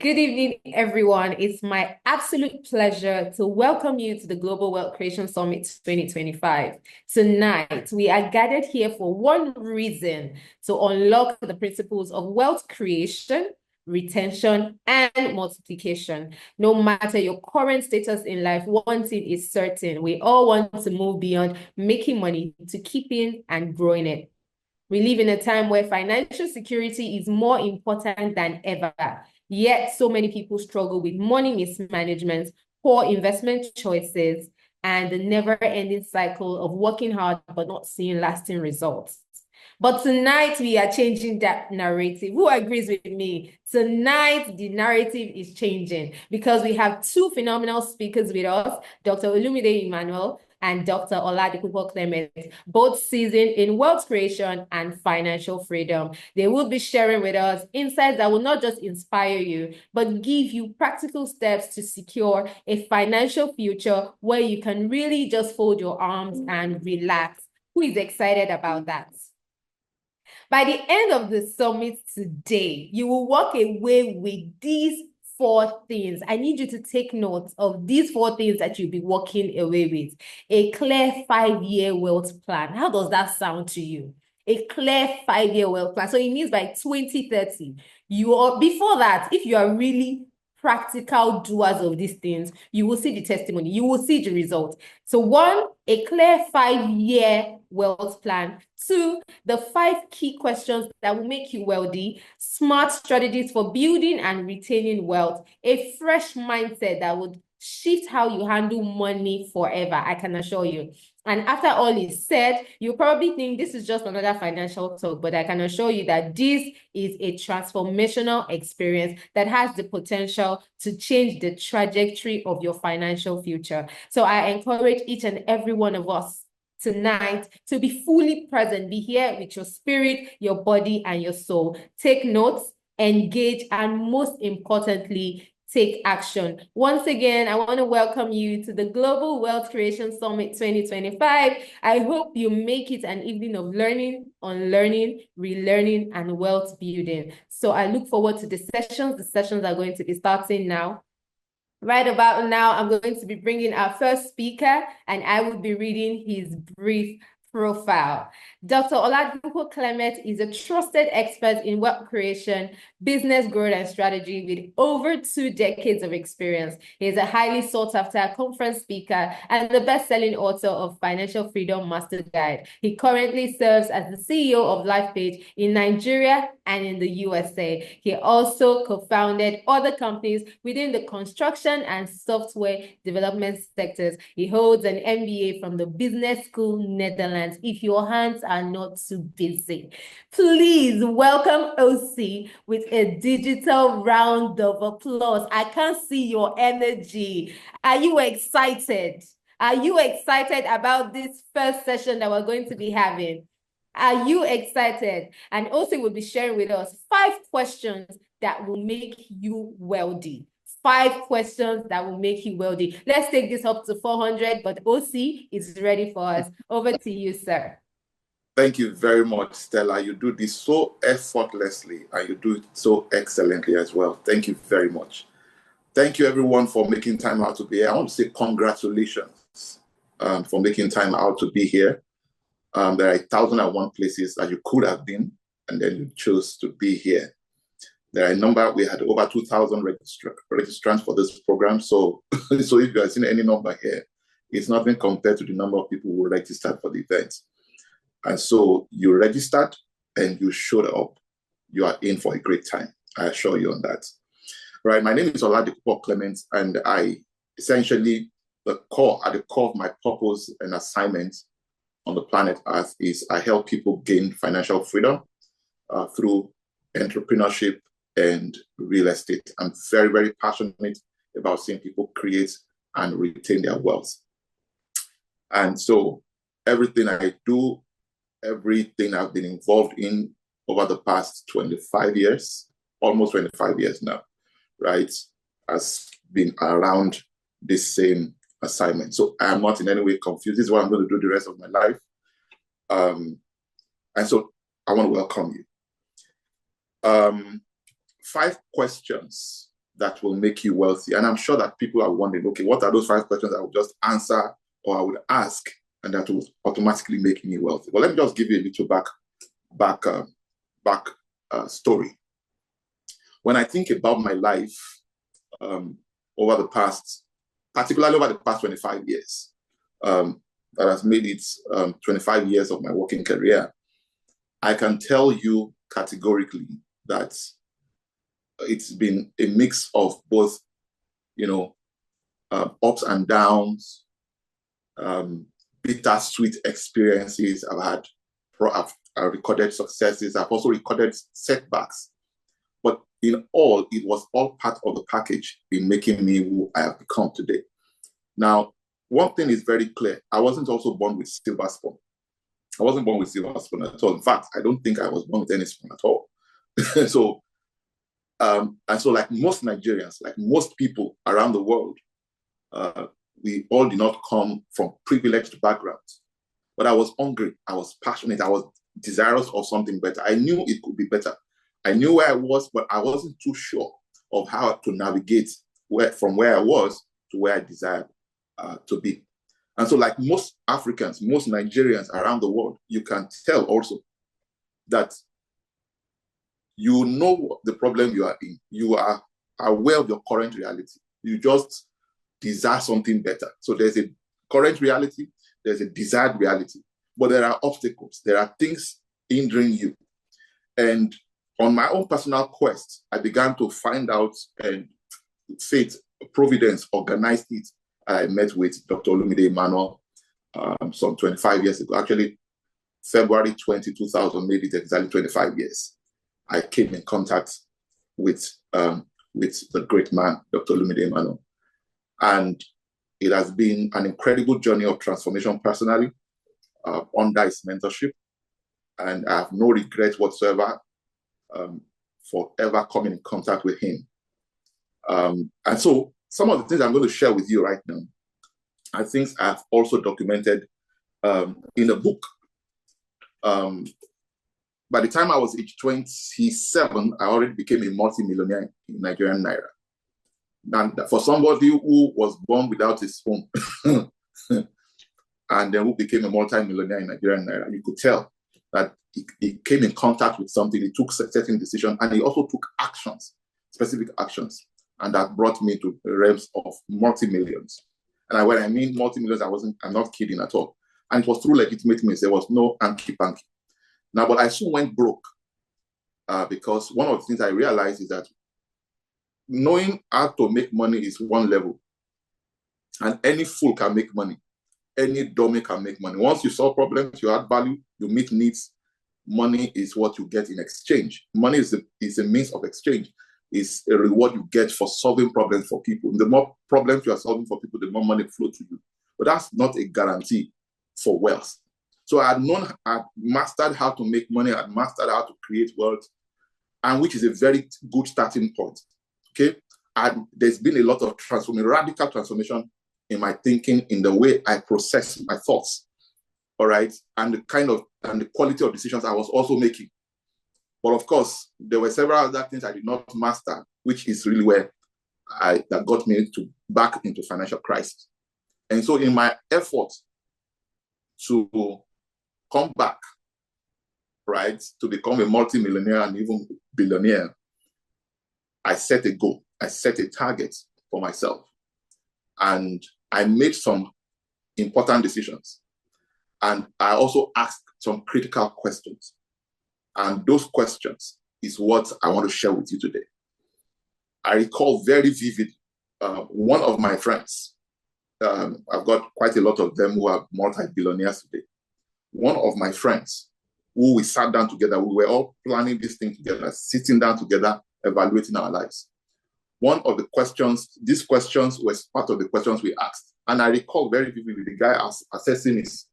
Good evening, everyone. It's my absolute pleasure to welcome you to the Global Wealth Creation Summit 2025. Tonight, we are gathered here for one reason: to unlock the principles of wealth creation, retention, and multiplication. No matter your current status in life, one thing is certain: we all want to move beyond making money to keeping and growing it. We live in a time where financial security is more important than ever. Yet, so many people struggle with money mismanagement, poor investment choices, and the never-ending cycle of working hard but not seeing lasting results. But tonight, we are changing that narrative. Who agrees with me? Tonight, the narrative is changing because we have two phenomenal speakers with us, Dr. Olumide Emmanuel and Dr. Oladipupo Clement, both seasoned in wealth creation and financial freedom. They will be sharing with us insights that will not just inspire you, but give you practical steps to secure a financial future where you can really just fold your arms and relax. Who is excited about that? By the end of the summit today, you will walk away with these four things. I need you to take note of these four things that you'll be walking away with. A clear 5-year wealth plan. How does that sound to you? A clear 5-year wealth plan. So it means by 2030, you are, before that, if you are really practical doers of these things, you will see the testimony, you will see the result. So one, a clear 5-year wealth plan. Two, the 5 key questions that will make you wealthy, smart strategies for building and retaining wealth, a fresh mindset that would shift how you handle money forever, I can assure you. And after all is said, you probably think this is just another financial talk, but I can assure you that this is a transformational experience that has the potential to change the trajectory of your financial future. So I encourage each and every one of us tonight to be fully present, be here with your spirit, your body, and your soul. Take notes, engage, and most importantly, take action. Once again, I want to welcome you to the Global Wealth Creation Summit 2025. I hope you make it an evening of learning, unlearning, relearning, and wealth building. So I look forward to the sessions. The sessions are going to be starting now. Right about now, I'm going to be bringing our first speaker, and I will be reading his brief profile. Dr. Oladipupo Clement is a trusted expert in wealth creation, business growth, and strategy with over 2 decades of experience. He is a highly sought-after conference speaker and the best-selling author of Financial Freedom Master Guide. He currently serves as the CEO of Lifepage in Nigeria and in the USA. He also co-founded other companies within the construction and software development sectors. He holds an MBA from the Business School, Netherlands. If your hands are not too busy, please welcome OC with a digital round of applause. I can't see your energy. Are you excited? Are you excited about this first session that we're going to be having? Are you excited? And also will be sharing with us 5 questions that will make you wealthy. 5 questions that will make you wealthy. Let's take this up to 400, but OC is ready for us. Over to you, sir. Thank you very much, Stella. You do this so effortlessly and you do it so excellently as well. Thank you very much. Thank you, everyone, for making time out to be here. I want to say congratulations for making time out to be here. There are 1,001 places that you could have been, and then you chose to be here. There are a number, we had over 2,000 registrants for this program. So, so if you are seeing any number here, it's nothing compared to the number of people who registered for the event. And so you registered and you showed up. You are in for a great time. I assure you on that. Right. My name is Oladipupo Clement, and I essentially, at the core of my purpose and assignment on the planet Earth is I help people gain financial freedom through entrepreneurship and real estate. I'm very, very passionate about seeing people create and retain their wealth. And so everything I do, everything I've been involved in over the past 25 years, almost 25 years now, right, has been around this same assignment. So I am not in any way confused. This is what I'm going to do the rest of my life. And so I want to welcome you. 5 questions that will make you wealthy? And I'm sure that people are wondering, okay, what are those 5 questions I would just answer or I would ask and that will automatically make me wealthy? Well, let me just give you a little back story. When I think about my life particularly over the past 25 years, that has made it 25 years of my working career, I can tell you categorically that it's been a mix of both, ups and downs, bittersweet experiences. I've recorded successes. I've also recorded setbacks. But in all, it was all part of the package in making me who I have become today. Now, one thing is very clear. I wasn't also born with silver spoon. I wasn't born with silver spoon at all. In fact, I don't think I was born with any spoon at all. So, like most Nigerians, like most people around the world, we all did not come from privileged backgrounds. But I was hungry. I was passionate. I was desirous of something better. I knew it could be better. I knew where I was, but I wasn't too sure of how to navigate from where I was to where I desired to be. And so like most Africans, most Nigerians around the world, you can tell also that you know the problem you are in. You are aware of your current reality. You just desire something better. So there's a current reality, there's a desired reality, but there are obstacles. There are things hindering you. And on my own personal quest, I began to find out, and fate, providence organized it. I met with Dr. Olumide Emmanuel some 25 years ago. Actually, February 2000 made it exactly 25 years. I came in contact with the great man, Dr. Olumide Emmanuel. And it has been an incredible journey of transformation personally under his mentorship. And I have no regret whatsoever for ever coming in contact with him. And so some of the things I'm going to share with you right now are things I've also documented in a book. By the time I was age 27, I already became a multi-millionaire in Nigerian Naira. And for somebody who was born without a spoon and then who became a multi-millionaire in Nigerian Naira, you could tell that he came in contact with something, he took certain decisions, and he also took actions, specific actions. And that brought me to the realms of multi-millions. And when I mean multi-millions, I'm not kidding at all. And it was through legitimate means. There was no hanky-panky. Now, but I soon went broke because one of the things I realized is that knowing how to make money is one level. And any fool can make money. Any dummy can make money. Once you solve problems, you add value, you meet needs, money is what you get in exchange. Money is a means of exchange. It's a reward you get for solving problems for people. The more problems you are solving for people, the more money flows to you. But that's not a guarantee for wealth. So I had mastered how to make money, I had mastered how to create wealth, and which is a very good starting point. Okay? And there's been a lot of radical transformation in my thinking, in the way I process my thoughts. All right, and the quality of decisions I was also making. But of course, there were several other things I did not master, which is really where that got me back into financial crisis. And so in my effort to come back, right, to become a multi-millionaire and even billionaire, I set a goal. I set a target for myself. And I made some important decisions. And I also asked some critical questions. And those questions is what I want to share with you today. I recall very vividly one of my friends. I've got quite a lot of them who are multi-billionaires today. One of my friends who we sat down together, we were all planning this thing together, sitting down together, evaluating our lives. One of the questions, these questions was part of the questions we asked. And I recall very vividly the guy assessing his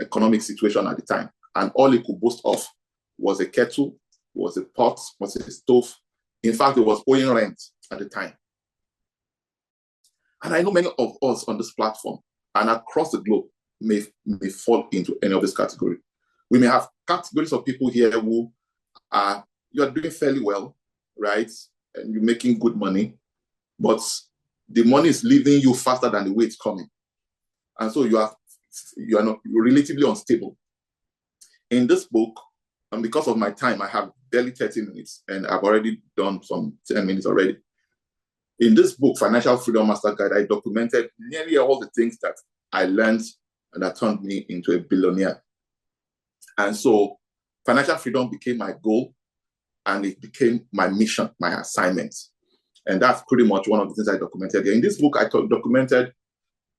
economic situation at the time. And all he could boast of was a kettle, was a pot, was a stove. In fact, it was owing rent at the time. And I know many of us on this platform and across the globe may fall into any of this category. We may have categories of people here who you're doing fairly well, right? And you're making good money. but the money is leaving you faster than the way it's coming. And so you're relatively unstable. In this book, and because of my time, I have barely 30 minutes, and I've already done some 10 minutes already. In this book, Financial Freedom Master Guide, I documented nearly all the things that I learned and that turned me into a billionaire. And so financial freedom became my goal, and it became my mission, my assignment. And that's pretty much one of the things I documented here. In this book, I documented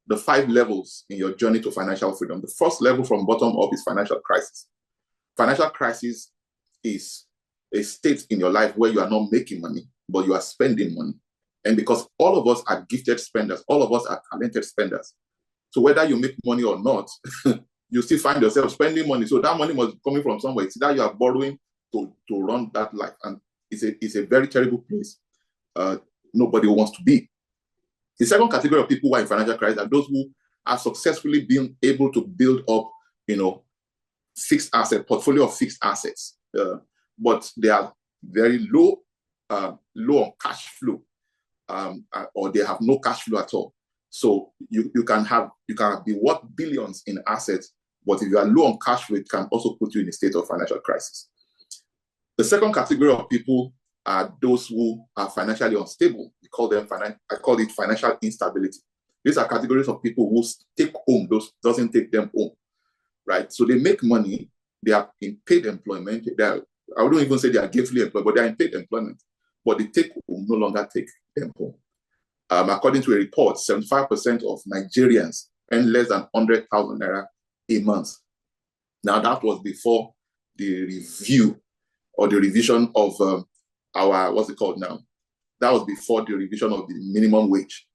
the 5 levels in your journey to financial freedom. The first level from bottom up is financial crisis. Financial crisis is a state in your life where you are not making money, but you are spending money. And because all of us are gifted spenders, all of us are talented spenders. So whether you make money or not, you still find yourself spending money. So that money must be coming from somewhere. It's that you are borrowing to run that life. And it's a very terrible place. Nobody wants to be. The second category of people who are in financial crisis are those who are successfully being able to build up, fixed asset portfolio of fixed assets, but they are very low on cash flow, or they have no cash flow at all. So you can be worth billions in assets, but if you are low on cash flow, it can also put you in a state of financial crisis. The second category of people are those who are financially unstable. I call it financial instability. These are categories of people who take home, those doesn't take them home, right? So they make money, they are in paid employment. I wouldn't even say they are gainfully employed, but they are in paid employment. But the take home no longer take them home. According to a report, 75% of Nigerians earn less than 100,000 naira a month. Now that was before the review or the revision of what's it called now? That was before the revision of the minimum wage.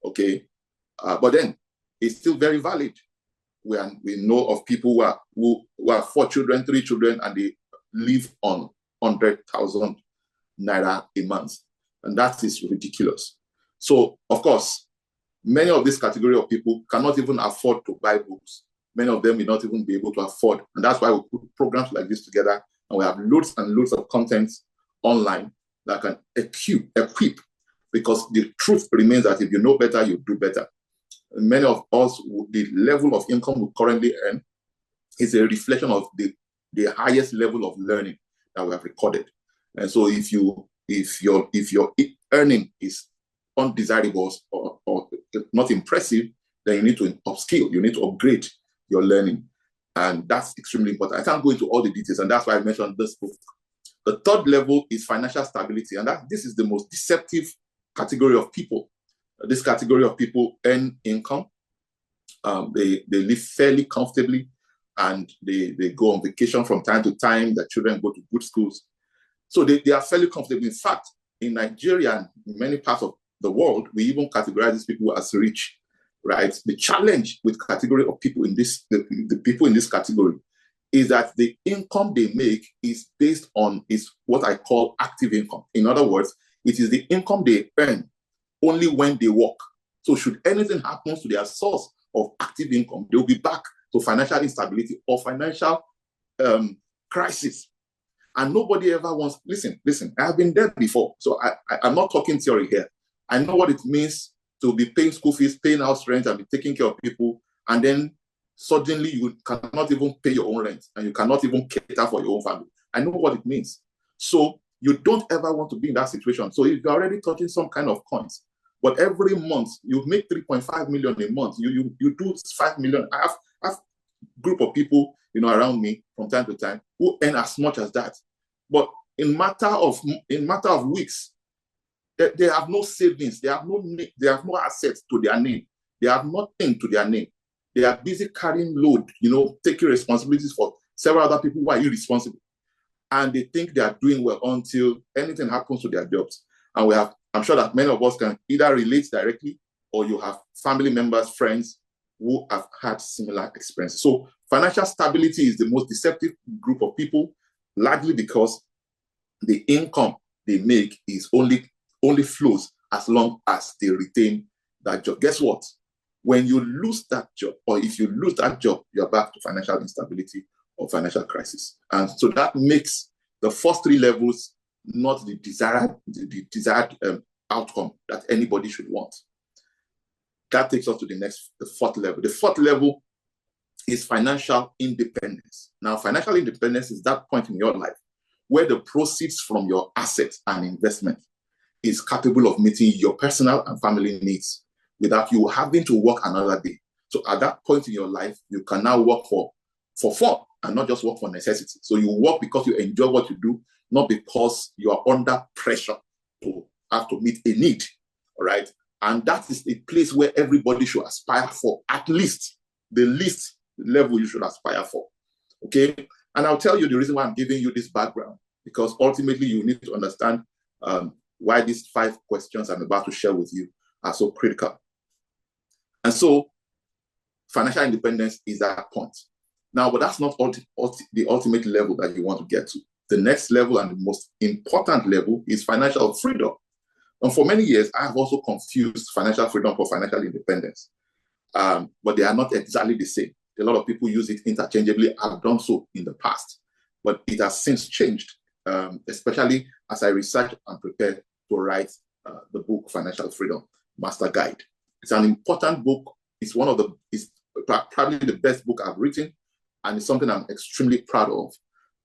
Okay, but then it's still very valid. We know of people who have 4 children, 3 children, and they live on 100,000 naira a month, and that is ridiculous. So, of course, many of this category of people cannot even afford to buy books. Many of them may not even be able to afford, and that's why we put programs like this together, and we have loads and loads of content online that can equip, because the truth remains that if you know better, you do better. And many of us, the level of income we currently earn is a reflection of the highest level of learning that we have recorded. And so if your earning is undesirable or not impressive, then you need to upskill, you need to upgrade your learning. And that's extremely important. I can't go into all the details, and that's why I mentioned this book. The third level is financial stability, and this is the most deceptive category of people. This category of people earn income, they live fairly comfortably, and they go on vacation from time to time. Their children go to good schools. So they are fairly comfortable. In fact, in Nigeria and in many parts of the world, we even categorize these people as rich, right? The challenge with category of people in this, the people in this category, is that the income they make is based on what I call active income. In other words, it is the income they earn only when they work. So should anything happen to their source of active income, they'll be back to financial instability or financial crisis. And nobody ever wants, listen, I have been there before. So I'm not talking theory here. I know what it means to be paying school fees, paying house rent, and be taking care of people. And then suddenly you cannot even pay your own rent, and you cannot even cater for your own family. I know what it means. So you don't ever want to be in that situation. So if you're already touching some kind of coins, but every month you make 3.5 million a month, you do 5 million. I have a group of people, around me from time to time who earn as much as that. But in matter of weeks, they have no savings, they have no assets to their name, they have nothing to their name. They are busy carrying load, taking responsibilities for several other people who are irresponsible. And they think they are doing well until anything happens to their jobs. And I'm sure that many of us can either relate directly, or you have family members, friends who have had similar experiences. So financial stability is the most deceptive group of people, largely because the income they make is only flows as long as they retain that job. Guess what? When you lose that job, or if you lose that job, you're back to financial instability or financial crisis. And so that makes the first 3 levels not the desired outcome that anybody should want. That takes us to the fourth level. The fourth level is financial independence. Now, financial independence is that point in your life where the proceeds from your assets and investment is capable of meeting your personal and family needs without you having to work another day. So at that point in your life, you can now work for fun and not just work for necessity. So you work because you enjoy what you do, not because you are under pressure to have to meet a need, all right? And that is a place where everybody should aspire for, at least the least level you should aspire for, okay? And I'll tell you the reason why I'm giving you this background, because ultimately you need to understand why these 5 questions I'm about to share with you are so critical. And so financial independence is that point. Now, but that's not the ultimate level that you want to get to. The next level and the most important level is financial freedom. And for many years, I've also confused financial freedom for financial independence. But they are not exactly the same. A lot of people use it interchangeably. I've done so in the past, but it has since changed, especially as I research and prepare to write the book, Financial Freedom Master Guide. It's an important book. It's probably the best book I've written, and it's something I'm extremely proud of.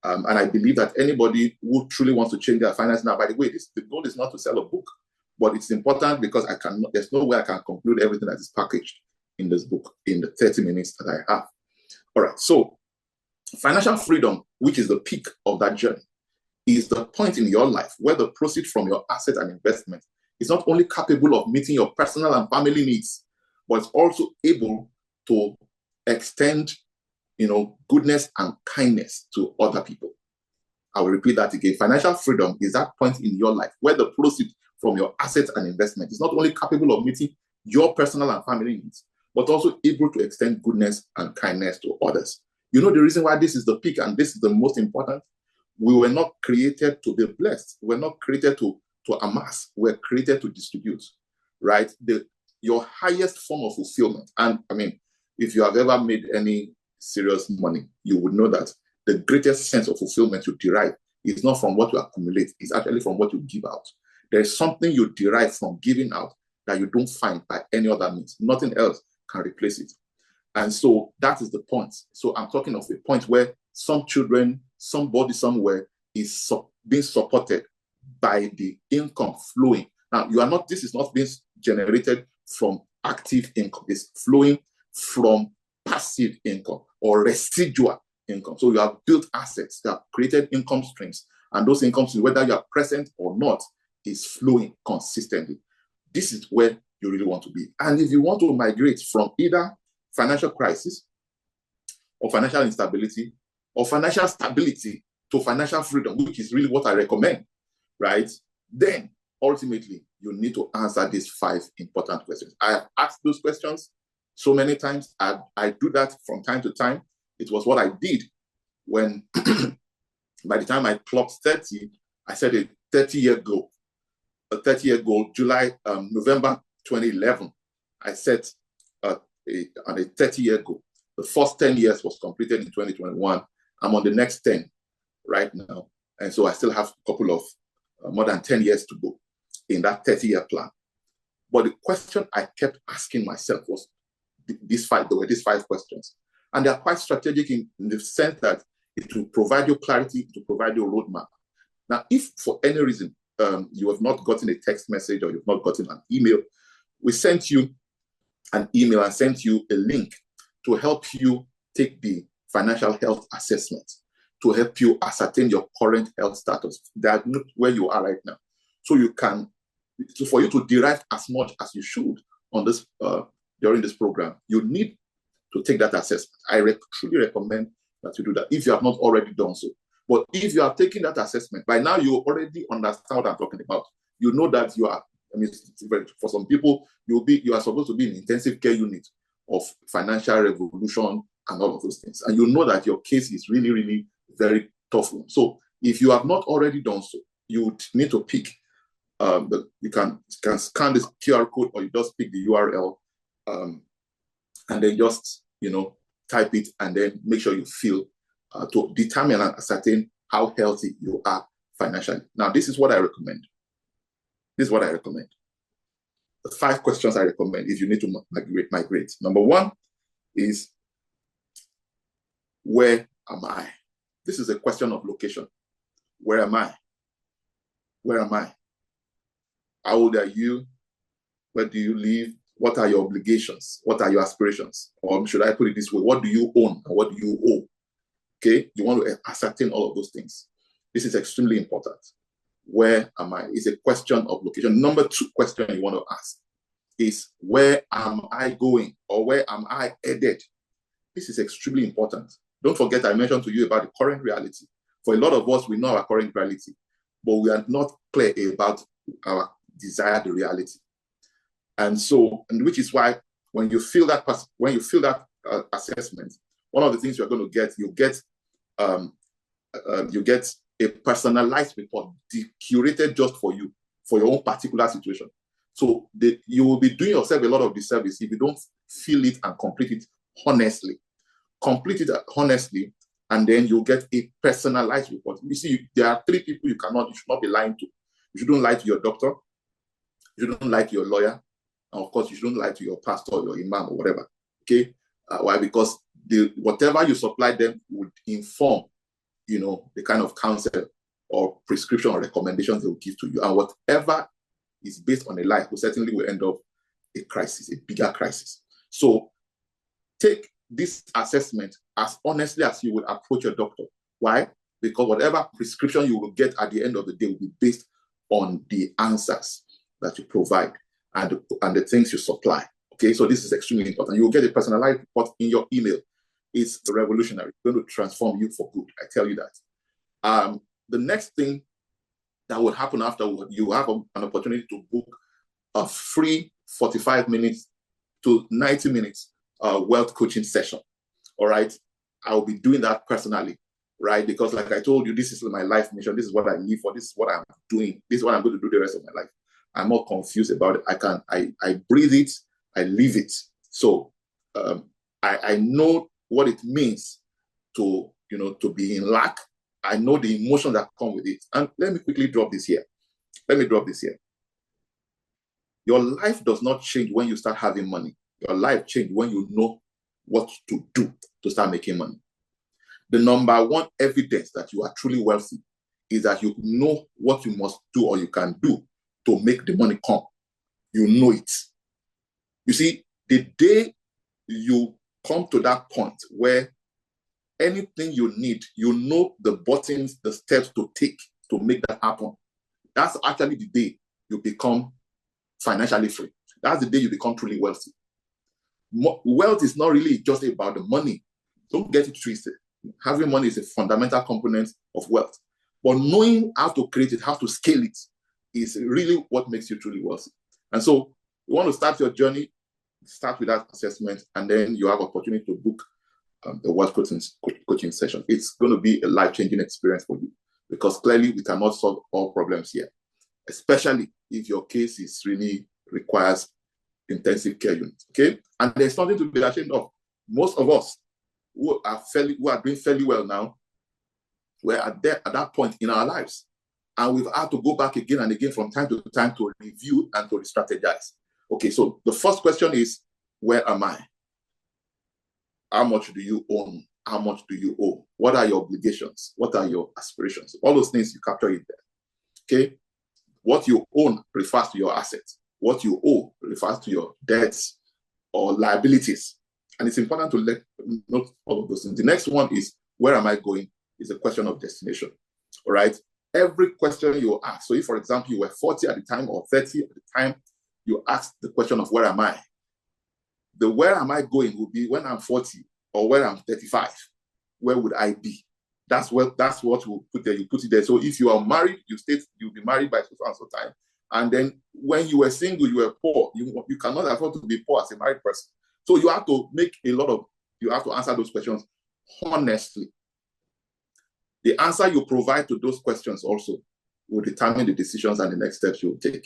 And I believe that anybody who truly wants to change their finance now, by the way, the goal is not to sell a book, but it's important because there's no way I can conclude everything that is packaged in this book in the 30 minutes that I have. All right, so financial freedom, which is the peak of that journey, is the point in your life where the proceeds from your asset and investment is not only capable of meeting your personal and family needs, but it's also able to extend, goodness and kindness to other people. I will repeat that again. Financial freedom is that point in your life where the proceeds from your assets and investment is not only capable of meeting your personal and family needs, but also able to extend goodness and kindness to others. You know the reason why this is the peak and this is the most important? We were not created to be blessed. We're not created to amass. We're created to distribute, right? Your highest form of fulfillment. And I mean, if you have ever made any serious money, you would know that the greatest sense of fulfillment you derive is not from what you accumulate. It's actually from what you give out. There's something you derive from giving out that you don't find by any other means. Nothing else can replace it. And so that is the point. So I'm talking of a point where some children, somebody somewhere is being supported by the income flowing. Now, this is not being generated from active income. It's flowing from passive income or residual income. So you have built assets that have created income streams, and those income streams, whether you are present or not, is flowing consistently. This is where you really want to be. And if you want to migrate from either financial crisis or financial instability or financial stability to financial freedom, which is really what I recommend, right? Then ultimately you need to answer these 5 important questions. I have asked those questions so many times. I do that from time to time. It was what I did when, by the time I clocked 30, I set a 30-year goal. A 30-year goal, November 2011, I set a 30-year goal. The first 10 years was completed in 2021. I'm on the next 10 right now. And so I still have a couple of more than 10 years to go in that 30-year plan. But the question I kept asking myself was there were these 5 questions. And they're quite strategic in the sense that it will provide you clarity, it will provide you a roadmap. Now, if for any reason you have not gotten a text message or you've not gotten an email, we sent you an email and sent you a link to help you take the financial health assessment, to help you ascertain your current health status, diagnose where you are right now. So for you to derive as much as you should on this during this program, you need to take that assessment. I truly recommend that you do that if you have not already done so. But if you are taking that assessment, by now you already understand what I'm talking about. You know that you are, for some people, you are supposed to be in intensive care unit of financial revolution and all of those things. And you know that your case is really, really very tough one. So if you have not already done so, you would need to pick, you can scan this QR code, or you just pick the URL and then just, type it and then make sure you fill to determine and ascertain how healthy you are financially. Now, this is what I recommend. the 5 questions I recommend if you need to migrate. Number 1 is, where am I? This is a question of location. Where am I? Where am I? How old are you? Where do you live? What are your obligations? What are your aspirations? Or should I put it this way? What do you own and what do you owe? Okay, you want to ascertain all of those things. This is extremely important. Where am I? It's a question of location. Number 2 question you want to ask is, where am I going, or where am I headed? This is extremely important. Don't forget, I mentioned to you about the current reality. For a lot of us, we know our current reality, but we are not clear about our desired reality. And so, and which is why when you fill that assessment, one of the things you're going to get, you get a personalized report curated just for you, for your own particular situation. So you will be doing yourself a lot of disservice if you don't fill it and complete it honestly. Complete it honestly, and then you'll get a personalized report. You see, there are 3 people you should not be lying to. You shouldn't lie to your doctor. You shouldn't lie to your lawyer. And of course, you shouldn't lie to your pastor or your imam or whatever. Okay? Why? Because whatever you supply them would inform, the kind of counsel or prescription or recommendations they will give to you. And whatever is based on a lie will certainly end up a crisis, a bigger crisis. So take this assessment as honestly as you would approach your doctor. Why? Because whatever prescription you will get at the end of the day will be based on the answers that you provide and the things you supply. Okay, so this is extremely important. You will get a personalized report in your email. It's revolutionary. It's going to transform you for good. I tell you that. The next thing that will happen afterward, you have an opportunity to book a free 45 minutes to 90 minutes wealth coaching session. All right. I'll be doing that personally, right? Because like I told you, this is my life mission. This is what I live for. This is what I'm doing. This is what I'm going to do the rest of my life. I'm not confused about it. I breathe it. I live it. So I know what it means to be in lack. I know the emotions that come with it. And let me quickly drop this here. Your life does not change when you start having money. Your life changes when you know what to do to start making money. The number 1 evidence that you are truly wealthy is that you know what you must do or you can do to make the money come. You know it. You see, the day you come to that point where anything you need, you know the buttons, the steps to take to make that happen, that's actually the day you become financially free. That's the day you become truly wealthy. Wealth is not really just about the money. Don't get it twisted. Having money is a fundamental component of wealth. But knowing how to create it, how to scale it, is really what makes you truly wealthy. And so you want to start your journey, start with that assessment, and then you have opportunity to book the wealth coaching session. It's going to be a life-changing experience for you, because clearly we cannot solve all problems here, especially if your case really requires intensive care unit. Okay, and there's something to be ashamed of. Most of us who are doing fairly well now, we're at that point in our lives, and we've had to go back again and again from time to time to review and to strategize. Okay, so the first question is, where am I? How much do you own? How much do you owe? What are your obligations? What are your aspirations? All those things, you capture it there. Okay, what you own refers to your assets. What you owe refers to your debts or liabilities. And it's important to note all of those things. The next one is, where am I going? Is a question of destination. All right. Every question you ask. So if, for example, you were 40 at the time or 30 at the time, you asked the question of where am I? The where am I going will be when I'm 40 or when I'm 35. Where would I be? That's what we'll put there. You put it there. So if you are married, you'll be married by so and so time. And then when you were single, you were poor. You cannot afford to be poor as a married person. So you have to you have to answer those questions honestly. The answer you provide to those questions also will determine the decisions and the next steps you will take.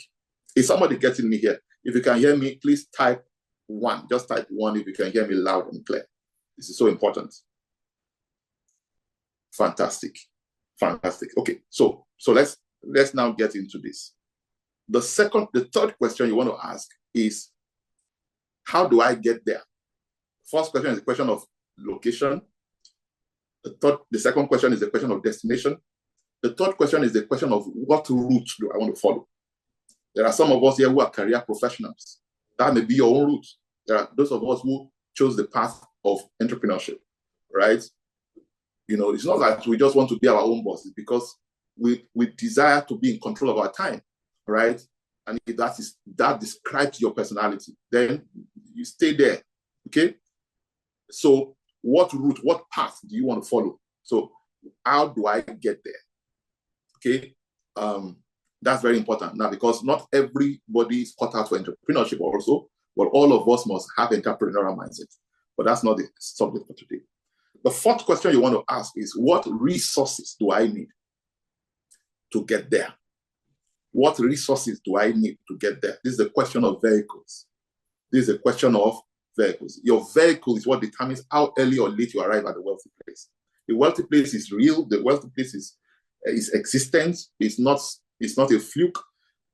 Is somebody getting me here? If you can hear me, please type 1. Just type 1 if you can hear me loud and clear. This is so important. Fantastic. Okay, so let's now get into this. The third question you want to ask is, how do I get there? First question is a question of location. The second question is a question of destination. The third question is the question of what route do I want to follow? There are some of us here who are career professionals. That may be your own route. There are those of us who chose the path of entrepreneurship, right? It's not like we just want to be our own bosses, because we desire to be in control of our time, right? And if that describes your personality, then you stay there, okay? So what route, what path do you want to follow? So how do I get there? Okay, that's very important now, because not everybody is cut out for entrepreneurship also, but all of us must have entrepreneurial mindset. But that's not the subject for today. The fourth question you want to ask is, what resources do I need to get there? What resources do I need to get there? This is a question of vehicles. This is a question of vehicles. Your vehicle is what determines how early or late you arrive at the wealthy place. The wealthy place is real. The wealthy place is existent. It's not a fluke.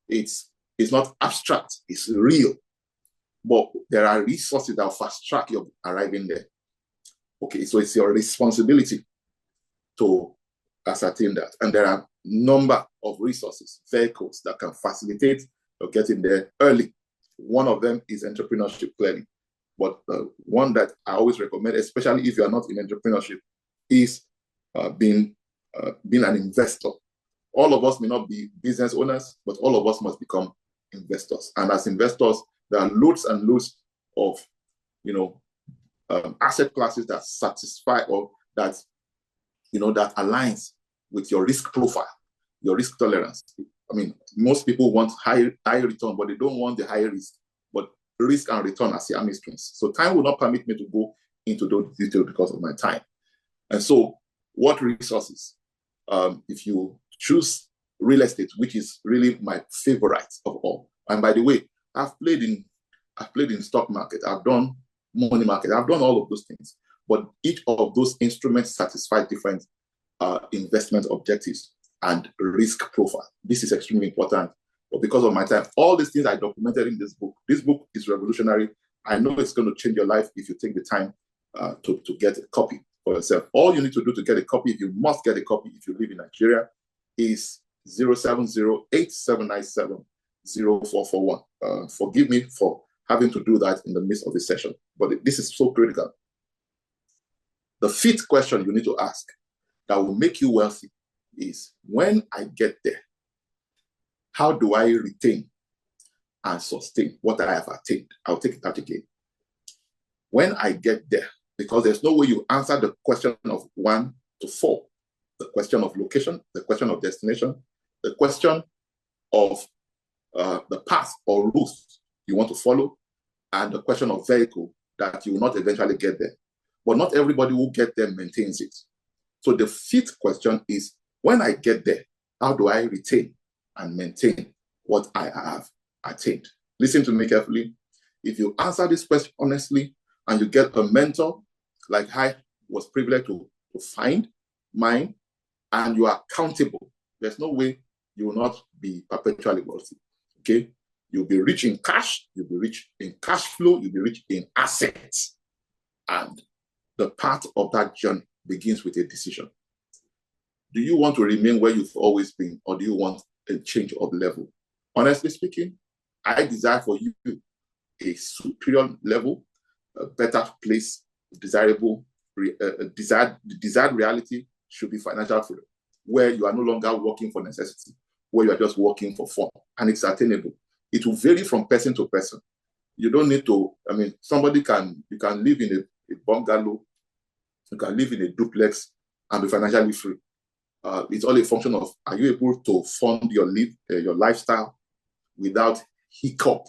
It's not abstract. It's real. But there are resources that will fast track your arriving there. Okay, so it's your responsibility to ascertain that. And there are a number of resources, vehicles that can facilitate your getting there early. One of them is entrepreneurship, clearly. But the one that I always recommend, especially if you are not in entrepreneurship, is being an investor. All of us may not be business owners, but all of us must become investors. And as investors, there are loads and loads of, asset classes that satisfy or that aligns with your risk profile, your risk tolerance. I mean, most people want high return, but they don't want the high risk. But risk and return are siamese twins. So time will not permit me to go into those details because of my time. And so, what resources? If you choose real estate, which is really my favorite of all. And by the way, I've played in stock market. I've done money market. I've done all of those things. But each of those instruments satisfy different investment objectives and risk profile. This is extremely important. But because of my time, all these things I documented in this book. This book is revolutionary. I know it's going to change your life if you take the time to get a copy for yourself. All you need to do to get a copy, if you must get a copy if you live in Nigeria, is 070-8797-0441. Forgive me for having to do that in the midst of the session, but this is so critical. The fifth question you need to ask that will make you wealthy is, when I get there, how do I retain and sustain what I have attained? I'll take that again. When I get there, because there's no way you answer the question of 1 to 4, the question of location, the question of destination, the question of the path or route you want to follow, and the question of vehicle that you will not eventually get there. But not everybody who get there maintains it. So the fifth question is, when I get there, how do I retain and maintain what I have attained? Listen to me carefully. If you answer this question honestly, and you get a mentor, like I was privileged to find mine, and you are accountable, there's no way you will not be perpetually wealthy. Okay? You'll be rich in cash, you'll be rich in cash flow, you'll be rich in assets. And the path of that journey begins with a decision. Do you want to remain where you've always been, or do you want a change of level? Honestly speaking, I desire for you a superior level, a better place, desirable, desired reality should be financial freedom, where you are no longer working for necessity, where you are just working for fun, and it's attainable. It will vary from person to person. You don't need to, you can live in a bungalow, you can live in a duplex and be financially free. It's all a function of, are you able to fund your lifestyle without hiccup?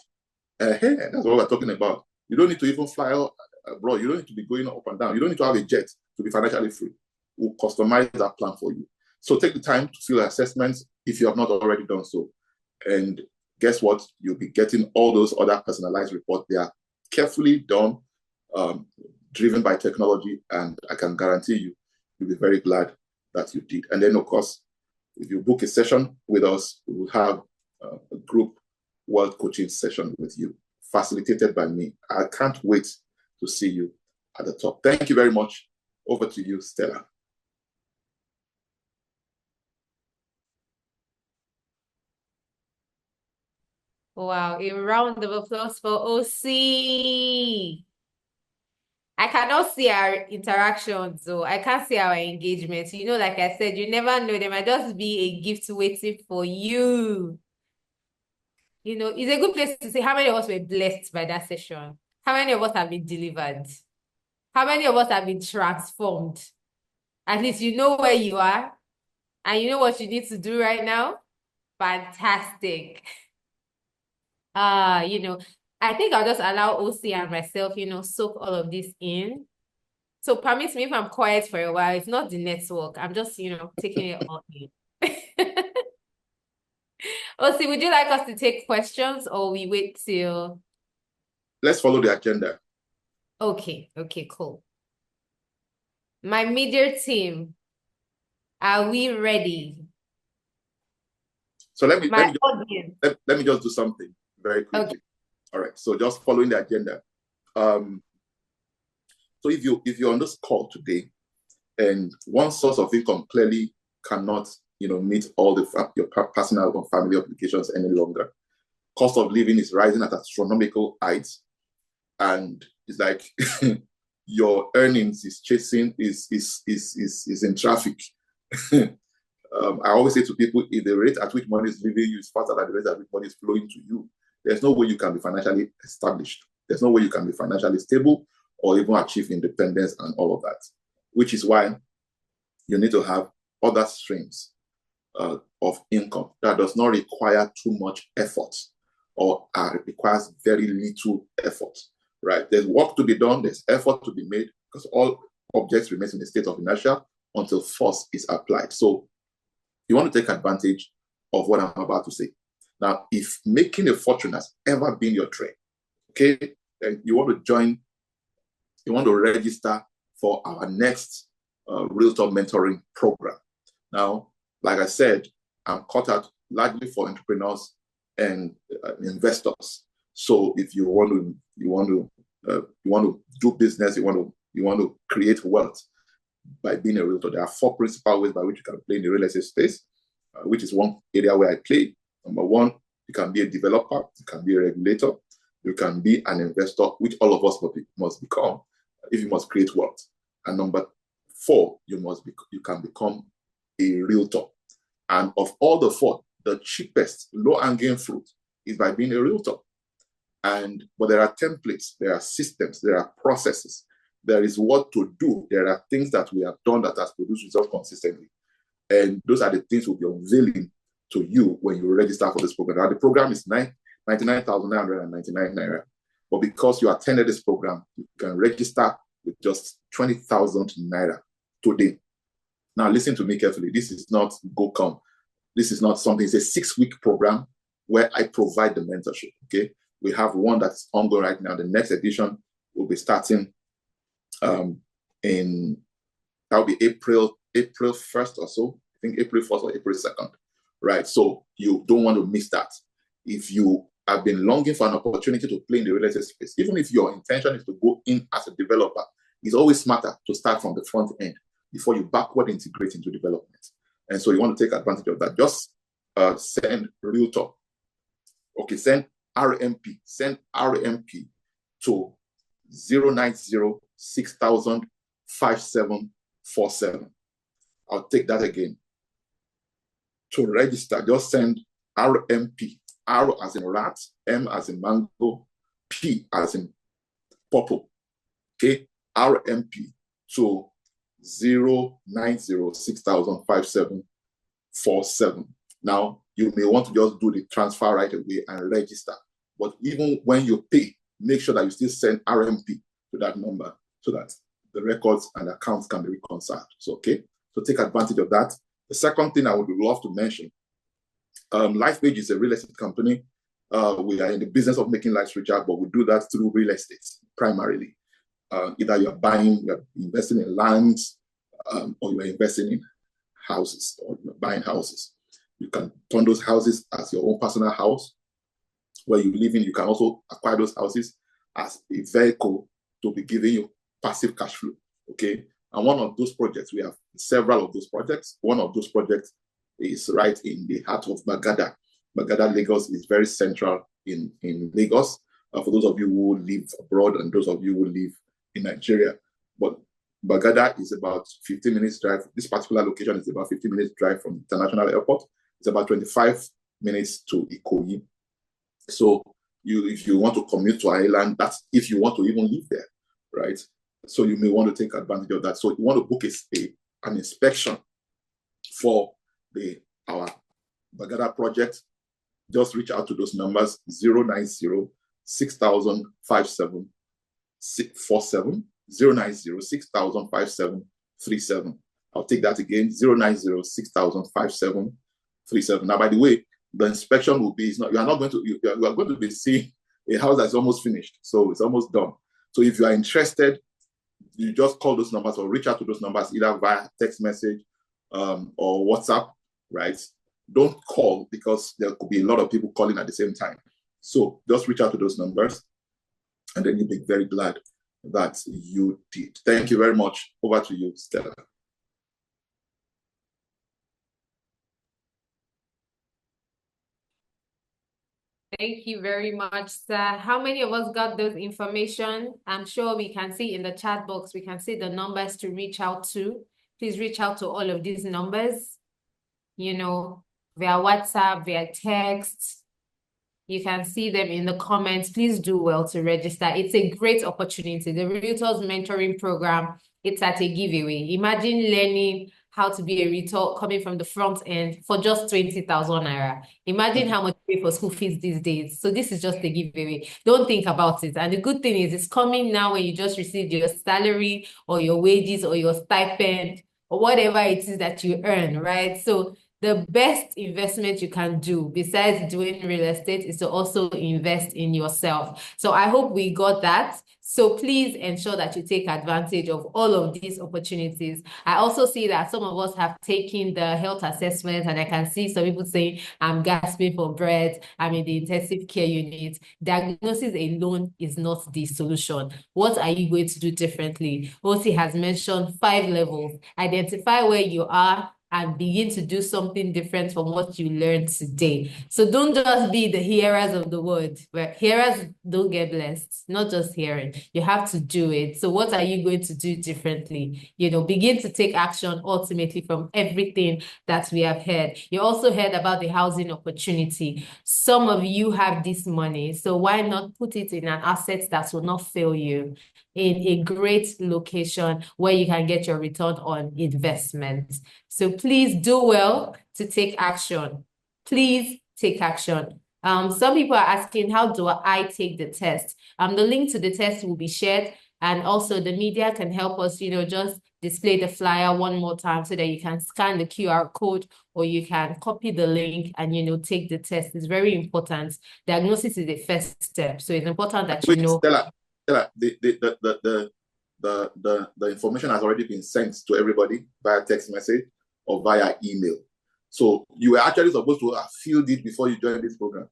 That's what we're talking about. You don't need to even fly out abroad. You don't need to be going up and down. You don't need to have a jet to be financially free. We'll customize that plan for you. So take the time to fill assessments if you have not already done so. And guess what? You'll be getting all those other personalized reports. They are carefully done, driven by technology, and I can guarantee you'll be very glad that you did. And then, of course, if you book a session with us, we will have a group wealth coaching session with you, facilitated by me. I can't wait to see you at the top. Thank you very much. Over to you, Stella. Wow, a round of applause for OC. I cannot see our interactions, so I can't see our engagements. You know, like I said, you never know. There might just be a gift waiting for you. You know, it's a good place to say how many of us were blessed by that session. How many of us have been delivered? How many of us have been transformed? At least you know where you are and you know what you need to do right now. Fantastic. You know, I think I'll just allow OC and myself, you know, soak all of this in. So permit me if I'm quiet for a while. It's not the network. I'm just, you know, taking it all in. OC, would you like us to take questions or we wait till... Let's follow the agenda. Okay, cool. My media team, are we ready? So let me just do something very quickly. Okay. All right. So just following the agenda. So if you're on this call today, and one source of income clearly cannot, you know, meet all your personal or family obligations any longer. Cost of living is rising at astronomical heights, and it's like your earnings is in traffic. I always say to people, if the rate at which money is leaving you is faster than the rate at which money is flowing to you, there's no way you can be financially established. There's no way you can be financially stable or even achieve independence and all of that, which is why you need to have other streams of income that does not require too much effort or requires very little effort, right? There's work to be done, there's effort to be made, because all objects remain in a state of inertia until force is applied. So you want to take advantage of what I'm about to say. Now, if making a fortune has ever been your dream, okay, then you want to register for our next Realtor Mentoring Program. Now, like I said, I'm cut out largely for entrepreneurs and investors. So if you want to do business, you want to create wealth by being a realtor, there are 4 principal ways by which you can play in the real estate space, which is one area where I play. Number 1, you can be a developer, you can be a regulator, you can be an investor, which all of us must become if you must create wealth. And number 4, you can become a realtor. And of all the 4, the cheapest low-hanging fruit is by being a realtor. But there are templates, there are systems, there are processes, there is what to do. There are things that we have done that has produced results consistently. And those are the things we'll be unveiling to you when you register for this program. Now, the program is 99,999 naira. But because you attended this program, you can register with just 20,000 naira today. Now, listen to me carefully. This is not go come. This is not something, it's a 6-week program where I provide the mentorship, okay? We have one that's ongoing right now. The next edition will be starting that'll be April 1st or so. I think April 1st or April 2nd, right? So you don't want to miss that. If you have been longing for an opportunity to play in the real estate space, even if your intention is to go in as a developer, it's always smarter to start from the front end before you backward integrate into development. And so you want to take advantage of that. Just send Realtor. Okay, send RMP. Send RMP to 090-6000-5747. I'll take that again. To register, just send RMP. R as in rat, M as in mango, P as in purple. Okay, RMP to 090-6000-5747. Now, you may want to just do the transfer right away and register. But even when you pay, make sure that you still send RMP to that number so that the records and accounts can be reconciled. So, okay, so take advantage of that. The second thing I would love to mention, Lifepage is a real estate company. We are in the business of making lives richer, but we do that through real estate primarily. Either you're investing in lands, or you're investing in houses, or you're buying houses. You can turn those houses as your own personal house where you live in. You can also acquire those houses as a vehicle to be giving you passive cash flow. Okay. And one of those projects, we have several of those projects. One of those projects is right in the heart of Bagada. Bagada, Lagos is very central in Lagos. For those of you who live abroad and those of you who live in Nigeria. But Bagada is about 15 minutes drive. This particular location is about 15 minutes drive from the international airport. It's about 25 minutes to Ikoyi. So if you want to commute to Ireland, that's if you want to even live there, right? So you may want to take advantage of that. So you want to book an inspection for our Bagada project, just reach out to those numbers 090 6000 5747 090 6000 5737. I'll take that again 090 6000 5737. Now, by the way, the inspection will be, you are going to be seeing a house that's almost finished. So it's almost done. So if you are interested, you just call those numbers or reach out to those numbers either via text message or WhatsApp, right? Don't call because there could be a lot of people calling at the same time. So just reach out to those numbers and then you'll be very glad that you did. Thank you very much. Over to you, Stella. Thank you very much, sir. How many of us got those information? I'm sure we can see in the chat box, we can see the numbers to reach out to. Please reach out to all of these numbers, via WhatsApp, via text. You can see them in the comments. Please do well to register. It's a great opportunity. The Realtors Mentoring Program, it's at a giveaway. Imagine learning how to be a realtor coming from the front end for just 20,000 naira. Imagine how much you pay for school fees these days. So this is just a giveaway. Don't think about it. And the good thing is it's coming now when you just received your salary or your wages or your stipend or whatever it is that you earn, right? So the best investment you can do besides doing real estate is to also invest in yourself. So I hope we got that. So please ensure that you take advantage of all of these opportunities. I also see that some of us have taken the health assessment, and I can see some people saying, I'm gasping for breath, I'm in the intensive care unit. Diagnosis alone is not the solution. What are you going to do differently? OT has mentioned 5 levels. Identify where you are and begin to do something different from what you learned today. So don't just be the hearers of the word, but hearers don't get blessed, not just hearing. You have to do it. So what are you going to do differently? Begin to take action ultimately from everything that we have heard. You also heard about the housing opportunity. Some of you have this money, so why not put it in an asset that will not fail you, in a great location where you can get your return on investment. So please do well to take action. Please take action. Some people are asking, how do I take the test? The link to the test will be shared, and also the media can help us, just display the flyer one more time so that you can scan the QR code or you can copy the link and, take the test. It's very important. Diagnosis is the first step. So it's important that you know. Stella, the information has already been sent to everybody via text message or via email. So you were actually supposed to have filled it before you joined this program.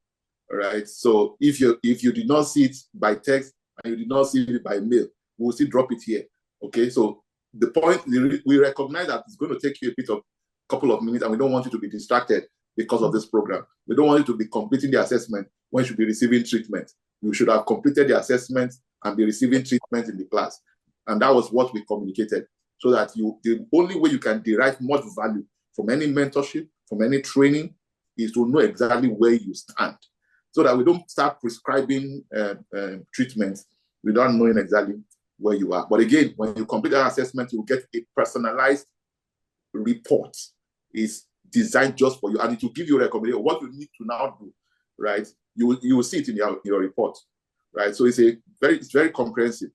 All right. So if you did not see it by text and you did not see it by mail, we will still drop it here. Okay. So the point, we recognize that it's going to take you a couple of minutes, and we don't want you to be distracted because of this program. We don't want you to be completing the assessment when you should be receiving treatment. You should have completed the assessment and be receiving treatment in the class. And that was what we communicated, so that the only way you can derive much value from any mentorship, from any training, is to know exactly where you stand, so that we don't start prescribing treatments without knowing exactly where you are. But again, when you complete that assessment, you get a personalized report. It's designed just for you, and it will give you a recommendation of what you need to now do, right? You will see it in your report, right? So it's very comprehensive.